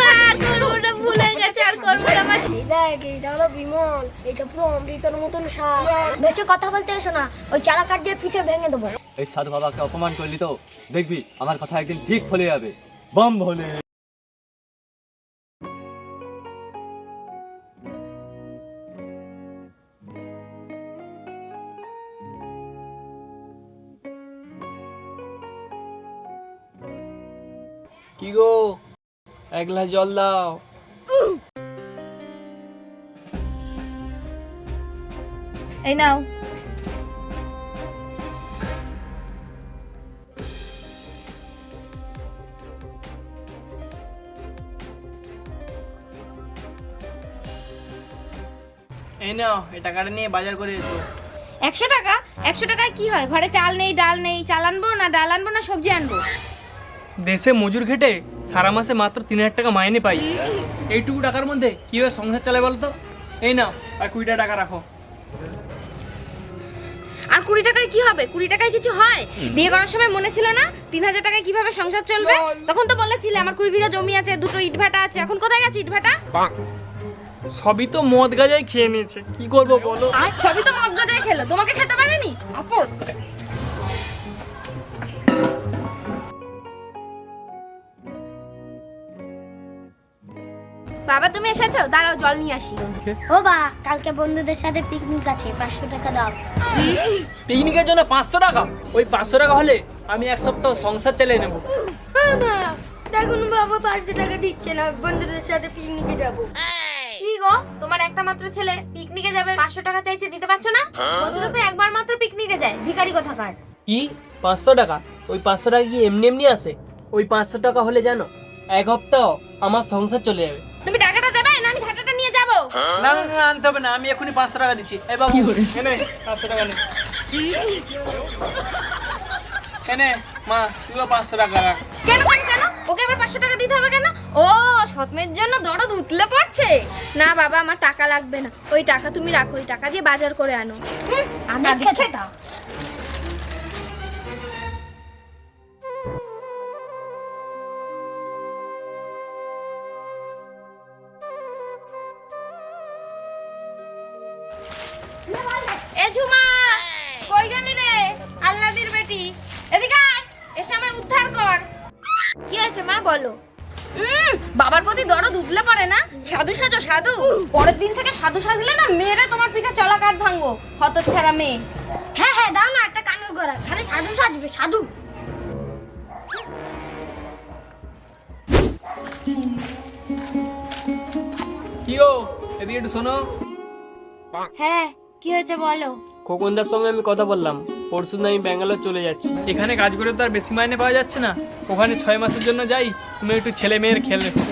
মা আর করবো না, ভুলে গেছে, আর করবো না মা। দেখ এটা হলো বিমল, এটা পুরো অমৃতের মতন স্বাদ। বেশি কথা বলতে এসো না, ওই চালা কাঠ দিয়ে পিঠে ভেঙে দেবো। এই সাধু বাবাকে অপমান করলি তো, দেখবি আমার কথা একদিন ঠিক ফলে যাবে। বম ভোলে। কি গো, এক গ্লাস জল দাও। এই নাও। এই নাও, এই টাকাটা নিয়ে বাজার করে এসো। 100 টাকা? 100 টাকায় কি হয়? ঘরে চাল নেই, ডাল নেই, চাল আনবো না ডাল আনবো না সবজি আনবো? দেশে মজুর খেটে সারা মাসে মাত্র 3000 টাকা মাইনে পাই। এইটুকু টাকার মধ্যে কিভাবে সংসার চালায় বলতো? এই নাও, আর 20 টাকা রাখো। আর 20 টাকায় কি হবে? 20 টাকায় কিছু হয়? বিয়ে করার সময় মনে ছিল না 3000 টাকায় কিভাবে সংসার চলবে? তখন তো বলেছিলে আমার 20 বিঘা জমি আছে, 2টো ইটভাটা আছে। এখন কোথায় গেছে ইটভাটা? সবই তো মদ গাজাই খেয়ে নিয়েছে, কি করবো বলো? সবই তো মদ গজায় খেলো, তোমাকে খেতে পারেনি? আপদ। বাবা তুমি এসেছো? দাঁড়াও জল নিয়ে আসি। ও বা, কালকে বন্ধুদের সাথে পিকনিক আছে, 500 টাকা দাও। পিকনিকের জন্য 500 টাকা? ওই 500 টাকা হলে আমি এক সপ্তাহ সংসার চালিয়ে নেবো। বাবা দেখুন, বাবা 500 টাকা দিচ্ছে না, বন্ধুদের সাথে পিকনিকে যাব। কি গো, তোমার একটা মাত্র ছেলে পিকনিকে যাবে, 500 টাকা চাইছে, দিতে পারছো না? বছরে তো একবার মাত্র পিকনিকে যায়, ভিখারি কোথাকার। কি 500 টাকা? ওই 500 টাকা কি এমনি এমনি আসে? ওই 500 টাকা হলে জানো এক সপ্তাহ আমার সংসার চলে যাবে। তুমি টাকাটা দেবে না আমি ঝাঁটাটা নিয়ে যাব? না না না, আনতে হবে না, আমি এখনই 500 টাকা দিচ্ছি। এই বাবু, এনে 500 টাকা নে। এনে মা, তুইও 500 টাকা রাখ। কেন কেন কেন? ওকে এবার 500 টাকা দিতে হবে কেন? ও সৎমের জন্য দরদ উতলে পড়ছে। না বাবা, আমার টাকা লাগবে না, ওই টাকা তুমি রাখো, ওই টাকা দিয়ে বাজার করে আনো। আমি খেতে দাও। এ ঝুমা, কই গেলি রে আল্লাদির বেটি? এদিকে আয়, এসে আমায় উদ্ধার কর। কি হয়েছে মা, বলো। বাবার প্রতি দরদ উঠলে পড়ে না? সাধু সাজো সাধু, পরের দিন থেকে সাধু সাজলে না মেয়েরা তোমার পিঠে চলা কাঠ ভাঙবো, হতচ্ছাড়া মেয়ে। হ্যাঁ হ্যাঁ দাও না একটা কানের গড়া, খালি সাধু সাজবে সাধু। কি গো, এদিকে একটু শোনো। হ্যাঁ কি হয়েছে বলো। খোকনদার সঙ্গে আমি কথা বললাম, পরশু দিন আমি ব্যাঙ্গালোর চলে যাচ্ছি। এখানে কাজ করে তো আর বেশি মাইনে পাওয়া যাচ্ছে না, ওখানে 6 মাসের জন্য যাই। তুমি একটু ছেলে মেয়ের খেয়াল রেখো।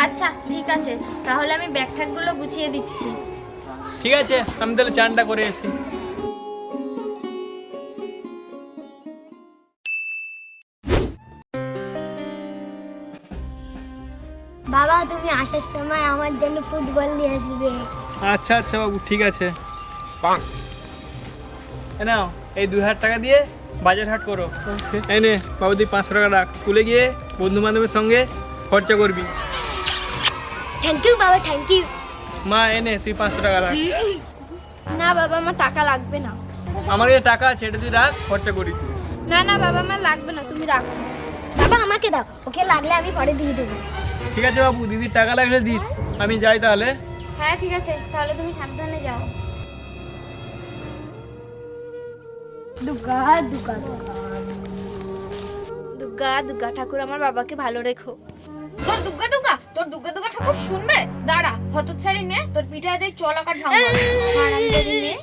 আচ্ছা ঠিক আছে, তাহলে আমি ব্যাগ ট্যাগগুলো গুছিয়ে দিচ্ছি। ঠিক আছে, আমি তাহলে চানটা করে এসি। বাবা তুমি আসার সময় আমার জন্য ফুটবল নিয়ে আসবে। আচ্ছা আচ্ছা বাবু, ঠিক আছে। এ নাও, এই 2000 টাকা দিয়ে বাজার হাট করো। এই নে বাবু, তুই 500 টাকা রাখ, স্কুলে গিয়ে বন্ধু বান্ধবের সঙ্গে খরচা করবি। থ্যাংক ইউ বাবা, থ্যাংক ইউ। মা এনে তুই 500 টাকা রাখ। না বাবা, আমার টাকা লাগবে না। আমার কাছে টাকা আছে, এটা তুই রাখ, খরচা করিস। না না বাবা, আমার লাগবে না, তুমি রাখো। বাবা আমাকে দাও, ওকে লাগলে আমি পরে দিয়ে দেবো। ঠিক আছে বাবু, দিদির টাকা লাগলে দিস, আমি যাই তাহলে। হ্যাঁ ঠিক আছে, তাহলে তুমি সাবধানে যাও। দুগা দুগা দুগা। দুর্গা দুর্গা ঠাকুর আমার বাবাকে ভালো রেখো। তোর দুর্গা দুর্গা, তোর দুর্গা দুর্গা ঠাকুর শুনবে? দাঁড়া হতচ্ছাড়ি মেয়ে, তোর পিঠে আজ এই চলাকাঠ ভাঙবো। হারামজাদি মেয়ে।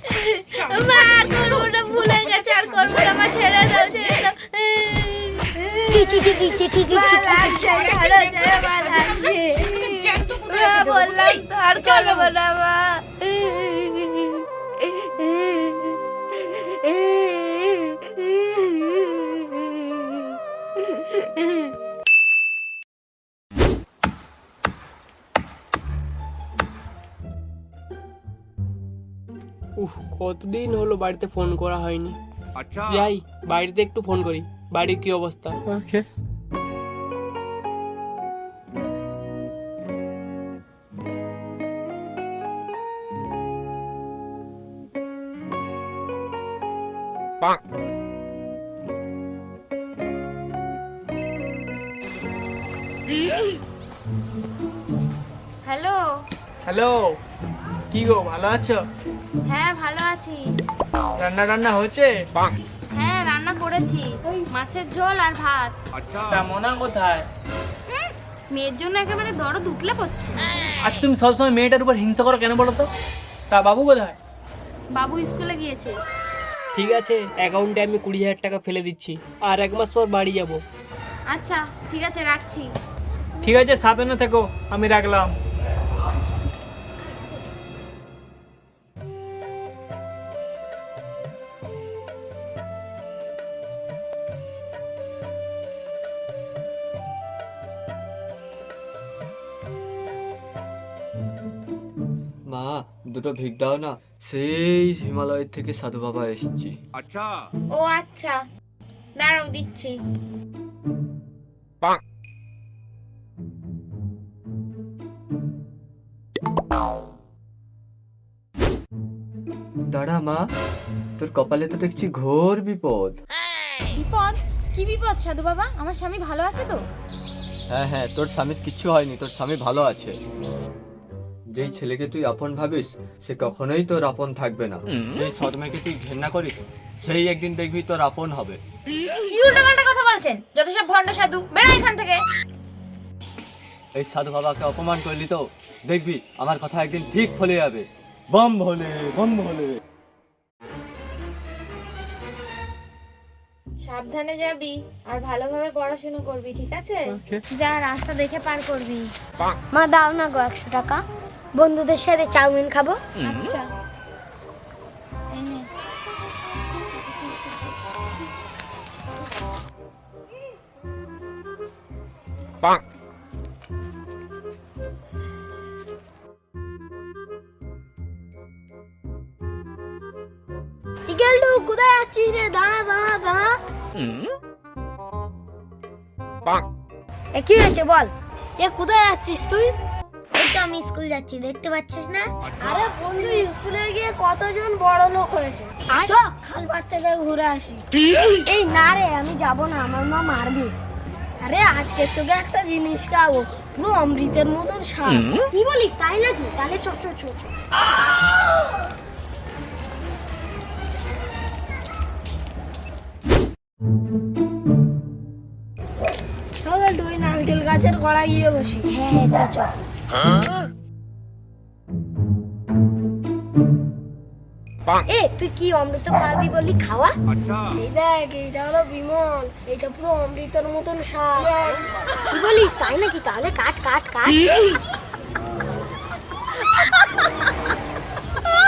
মা আর করবো না, ভুলে গেছে, আর করবো না, মা ছেড়ে দাও ছেড়ে দাও। বললাম তো আর করবো না মা। কতদিন হলো বাড়িতে ফোন করা হয়নি। যাই বাড়িতে একটু ফোন করি, বাড়ির কি অবস্থা। হ্যালো। হ্যালো, কি গো ভালো আছো? হ্যাঁ ভালো আছি। রান্না টান্না হচ্ছে? হ্যাঁ রান্না করেছি, মাছের ঝোল আর ভাত। তা মোনা কোথায়? মেয়ের জন্য একেবারে দরদ উতলে পড়ছে। আচ্ছা তুমি সবসময় মেয়েটার উপর হিংসা করো কেন বলো তো? তা বাবু কোথায়? বাবু স্কুলে গিয়েছে। ঠিক আছে, অ্যাকাউন্টে আমি 20,000 টাকা ফেলে দিচ্ছি, আর 1 মাস পর বাড়ি যাব। আচ্ছা ঠিক আছে রাখছি। ঠিক আছে, সাবধানে থেকো, আমি রাখলাম। মা, দুটো ভিক দাও না, সেই হিমালয় থেকে সাধু বাবা এসেছি। ও আচ্ছা দাঁড়াও দিচ্ছি। দাঁড়া মা, তোর কপালে তো দেখছি ঘোর বিপদ। বিপদ? কি বিপদ সাধু বাবা? আমার স্বামী ভালো আছে তো? হ্যাঁ হ্যাঁ, তোর স্বামীর কিচ্ছু হয়নি, তোর স্বামী ভালো আছে। যেই ছেলেকে তুই আপন ভাবিস সে কখনোই তোর আপন থাকবে না। যেই সৎ মেয়েকে তুই ঘৃণা করিস সেই একদিন দেখবি তোর আপন হবে। কি উল্টাপাল্টা কথা বলছেন? যত সব ভণ্ড সাধু, বেরো এখান থেকে। এই সাধু বাবাকে অপমান করলি তো দেখবি আমার কথা একদিন ঠিক ফলে যাবে। বম ভোলে বম ভোলে। সাবধানে যাবি আর ভালোভাবে পড়াশোনা করবি, ঠিক আছে? যা রাস্তা দেখে পার করবি। মা দাও না গো 100 টাকা, বন্ধুদের সাথে চাউমিন খাবো। আচ্ছা এই নে। ইগেলডু কোথায় আছিস রে? দাঁড়া দাঁড়া দাঁড়া। এ কি হয়েছে বল? এ কোথায় যাচ্ছিস তুই? এই তো আমি স্কুল যাচ্ছি, দেখতে পাচ্ছিস না? আরে বন্ধু, স্কুলে গিয়ে কতজন বড় লোক হয়েছে। চল খালপাড় থেকে ঘুরে আসি। এই না রে, আমি যাব না, আমার মা মারবে। আরে আজকে তোকে একটা জিনিস খাবো, পুরো অমৃতের মতন স্বাদ। কি বলিস, তাই নাকি? তাহলে চো চো চো চো। চল ওই নারকেল গাছের গোড়ায় গিয়ে বসি। হ্যাঁ হ্যাঁ চো চো। এ তুই কি অমৃত খাবি বলি খাওয়া? এই দেখ, এইটা হলো বিমল, এটা পুরো অমৃতের মতন স্বাদ। কি বলিস, তাই নাকি? তাহলে কাট কাট কাট।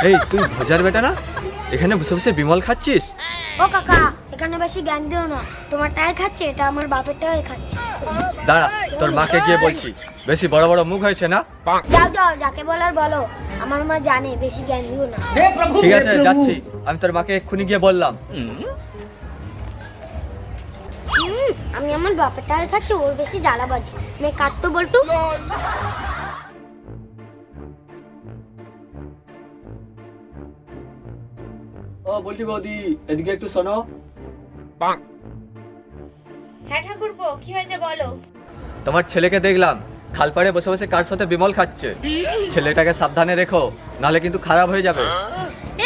এই তুই ভজার বেটা না, এখানে বসে বসে বিমল খাচ্ছিস? ও কাকা, এখানে বেশি জ্ঞান দিও না, তোমার টায়ার খাচ্ছে, এটা আমার বাপের টায়ার খাচ্ছে। দাঁড়া, তোর মাকে গিয়ে বলছি, বেশি বড় বড় মুখ হয়েছে না। যাও যাও, যাকে বলার বলো, আমার মা জানে, বেশি জ্ঞান দিও না। ঠিক আছে যাচ্ছি, আমি তোর মাকে এক্ষুনি গিয়ে বললাম। আমি আমার বাপের টায়ার খাচ্ছি, ওর বেশি জ্বালাবাজি। মে কাটতো বলটু। ও বলছি বৌদি, এদিকে একটু শোনো। হ্যাঁ ঠাকুরপো, কি হয়েছে বলো? তোমার ছেলেকে দেখলাম খালপাড়ে বসে বসে কার সাথে বিমল খাচ্ছে। ছেলেটাকে সাবধানে রেখো, নাহলে কিন্তু খারাপ হয়ে যাবে।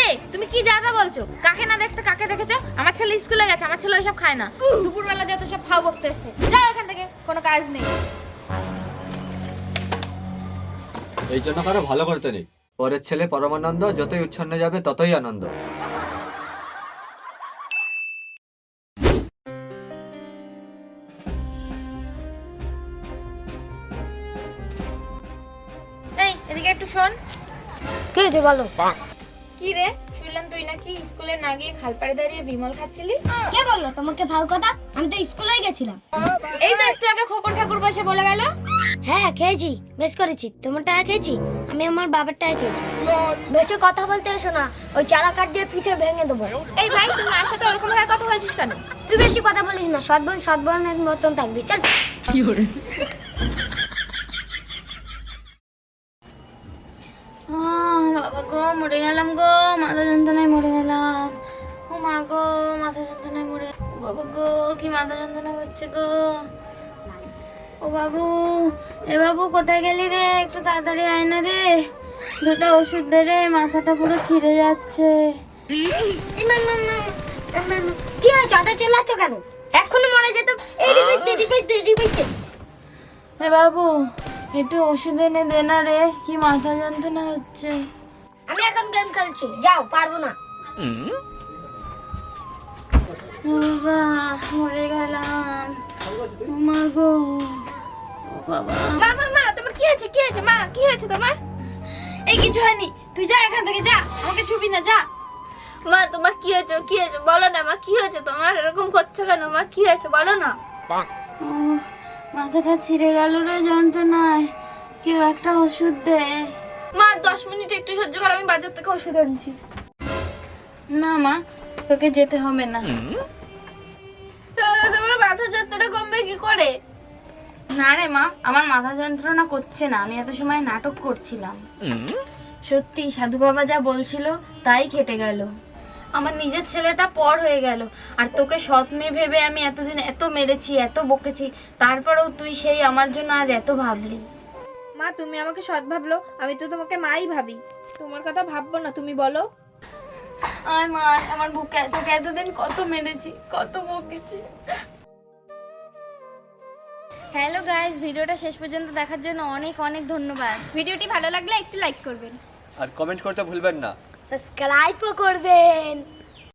এই তুমি কি যাতা বলছো? কাকে না দেখতে কাকে দেখেছো? আমার ছেলে স্কুলে গেছে, আমার ছেলে ওইসব খায় না। দুপুরবেলা যত সব ফাও বকতে এসে, যাও এখান থেকে, কোনো কাজ নেই। এই জন্য কারো ভালো করতে নেই। পরের ছেলে পরমানন্দ, যতই উচ্ছন্ন যাবে ততই আনন্দ। এই এদিকে একটু শোন। কি হয়েছে বলো? কি রে, শুনলাম তুই নাকি স্কুলে না গিয়ে খালপাড়ে দাঁড়িয়ে বিমল খাচ্ছিলি? কে বললো তোমাকে ভালো কথা? আমি তো স্কুলেই গেছিলাম। এই তো একটু আগে খোকন ঠাকুর বসে বলে গেল। হ্যাঁ খেয়েছি, বেশ করেছি। তোমার টাকা খেয়েছি, আমি আমার বাবার টাকা খেয়েছি। বেশি কথা বলতে এসো না, ওই চালা কাঠ দিয়ে পিঠে ভেঙে দেবো। এই ভাই, তুমি মার সাথে ওরকম ভাবে কথা বলছিস কেন? তুই বেশি কথা বলিস না, সৎবোন সৎবোনের মতন থাকবি। চল। বাবা গো, মরে গেলাম গো, মাথা যন্ত্রণায় মরে গেলাম। ও মা, মা গো, মাথা যন্ত্রণায় মরে, ও বাবা গো, কি মাথা যন্ত্রণা করছে গো। ও বাবু, এ বাবু কোথায় গেলি রে? একটু তাড়াতাড়ি আয় না রে, দুটো ওষুধ দে রে, মাথাটা পুরো ছিঁড়ে যাচ্ছে। কি হয়েছে? অত চেল্লাচ্ছ কেন? এক্ষুনি মরে যেতাম। এই রিপিট। এ বাবু, একটু ওষুধ এনে দে না রে, কি মাথা যন্ত্রণা হচ্ছে। আমি এখন গেম খেলছি, যাও, পারবো না। বাবা, মরে গেলাম। ও মা গো, ও বাবা। মা, তোমার কি হয়েছে? কি হয়েছে মা? কি হয়েছে তোমার? এই কিছু হয়নি, তুই যা এখান থেকে, যা, আমাকে ছুবি না, যা। মা, তোমার কি হয়েছে? কি হয়েছে বলো না মা, কি হয়েছে তোমার? এরকম করছো কেন মা? কি হয়েছে বলো না। ও, মাথাটা ছিঁড়ে গেল রে যন্ত্রণায়, কেউ একটা ওষুধ দে। মা 10 মিনিট একটু সহ্য কর, আমি বাজার থেকে ওষুধ আনছি। না মা, তোকে যেতে হবে না। তোমার মাথা যন্ত্রণা কমবে কি করে? না রে মা, আমার মাথা যন্ত্রণা করছে না, আমি এত সময় নাটক করছিলাম। সত্যি সাধু বাবা যা বলছিল তাই কেটে গেল। আমার নিজের ছেলেটা পর হয়ে গেল, আর তোকে সৎ মেয়ে ভেবে আমি এতদিন এত মেরেছি, এত বকেছি, তারপরেও তুই সেই আমার জন্য আজ এত ভাবলি। মা, তুমি আমাকে সৎ ভাবলো, আমি তো তোমাকে মাই ভাবি। তোমার কথা ভাববো না, তুমি বলো। আয় মা, আমার বুকে তোকে এতদিন কত মেরেছি, কত বকেছি। হ্যালো গাইস, ভিডিওটা শেষ পর্যন্ত দেখার জন্য অনেক অনেক ধন্যবাদ। ভিডিওটি ভালো লাগলে একটু লাইক করবেন আর কমেন্ট করতে ভুলবেন না। সাবস্ক্রাইবও করবেন।